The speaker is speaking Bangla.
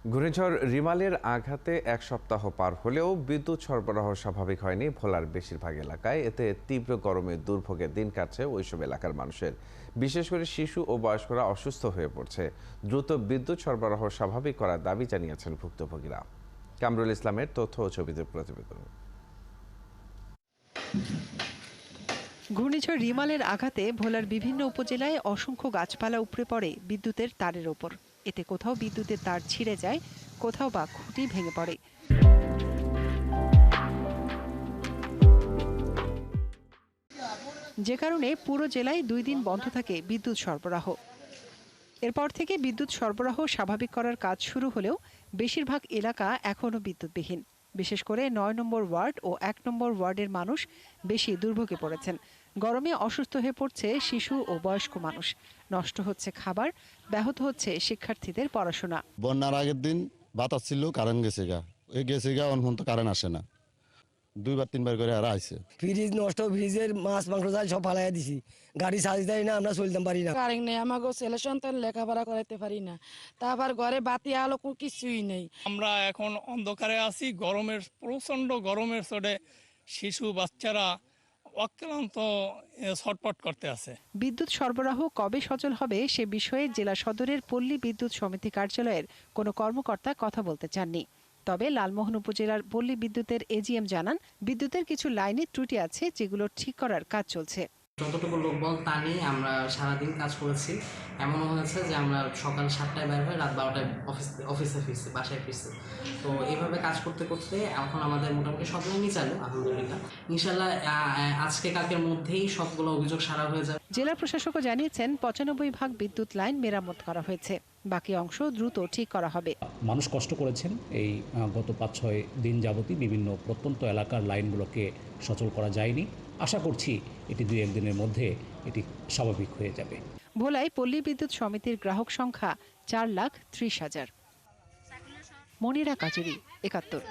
ঘূর্ণিঝড় রিমালের আঘাতে এক সপ্তাহ পার হলেও বিদ্যুৎ সরবরাহ স্বাভাবিক হয়নি ভোলার বেশিরভাগ এলাকায়। এতে তীব্র গরমে দুর্ভোগের দিন কাটছে ওইসব এলাকার মানুষের। বিশেষ করে শিশু ও বয়স্করা অসুস্থ হয়ে পড়ছে। দ্রুত বিদ্যুৎ সরবরাহ স্বাভাবিক করার দাবি জানিয়েছেন ভুক্তভোগীরা। কামরুল ইসলামের তথ্য ও ছবিতে প্রতিবেদন। ঘূর্ণিঝড় রিমালের আঘাতে ভোলার বিভিন্ন উপজেলায় অসংখ্য গাছপালা উপড়ে পড়ে বিদ্যুতের তারের ওপর। এতে কোথাও বিদ্যুতের তার ছিঁড়ে যায়, কোথাও বা খুঁটি ভেঙে পড়ে। যে কারণে পুরো জেলায় 2 দিন বন্ধ থাকে বিদ্যুৎ সরবরাহ। এরপর থেকে বিদ্যুৎ সরবরাহ স্বাভাবিক করার কাজ শুরু হলেও বেশিরভাগ এলাকা এখনও বিদ্যুৎবিহীন। বিশেষ করে 9 নম্বর ওয়ার্ড ও 1 নম্বর ওয়ার্ডের মানুষ বেশি দুর্ভোগে পড়েছেন। গরমে অসুস্থ হয়ে পড়ছে শিশু ও বয়স্ক মানুষ। নষ্ট হচ্ছে খাবার, ব্যাহত হচ্ছে শিক্ষার্থীদের পড়াশোনা। বন্যার আগের দিন বাতাস ছিল, কারেন্ট গেছে গা অন্য তো কারেন্ট আসে না। 2-3 বার করে আর আইছে। ফ্রিজ নষ্ট, ফ্রিজের মাছ মাংস চাল সব ফালাইয়া দিছি। গাড়ি চার্জ দেয় না, আমরা চলতে পারি না। কারেন্ট নেই, আমাকে ছেলে সন্তান লেখাপড়া করাইতে পারি না। তারপর ঘরে বাতি আলো কিছুই নেই। আমরা এখন অন্ধকারে আছি। প্রচণ্ড গরমের চোটে শিশু বাচ্চারা অক্লান্ত ছটপট করতে আছে। বিদ্যুৎ সরবরাহ কবে সচল হবে সে বিষয়ে জেলা সদরের পল্লী বিদ্যুৎ সমিতি কার্যালয়ের কোনো কর্মকর্তা কথা বলতে চাননি। তবে লালমোহন উপজেলার পল্লী বিদ্যুতের এজিএম জানান, বিদ্যুতের কিছু লাইনে ত্রুটি আছে, যেগুলো ঠিক করার কাজ চলছে। যতটুকু লোকবল তা নিয়ে আমরা সারাদিন কাজ করেছি। এমনও হয়েছে যে আমরা সকাল 7টায় বের হয়ে রাত 12টায় অফিসে ফিরছি, বাসায় ফিরছি। তো এইভাবে কাজ করতে করতে এখন আমাদের মোটামুটি সব লাইনই চালু, আলহামদুলিল্লাহ। ইনশাল্লাহ আজকে কালকের মধ্যেই সবগুলো অভিযোগ সারা হয়ে যাবে। জেলা প্রশাসকও জানিয়েছেন 95 ভাগ বিদ্যুৎ লাইন মেরামত করা হয়েছে, বাকি অংশ দ্রুত ঠিক করা হবে। মানুষ কষ্ট করেছেন এই গত 5-6 দিন যাবতই বিভিন্ন প্রত্যন্ত এলাকার লাইনগুলোকে সচল করা যায়নি। আশা করছি এটি 2-1 দিনের মধ্যে এটি স্বাভাবিক হয়ে যাবে। ভোলায় পল্লী বিদ্যুৎ সমিতির গ্রাহক সংখ্যা 4,30,000। মনিরা কাজুরি, 71।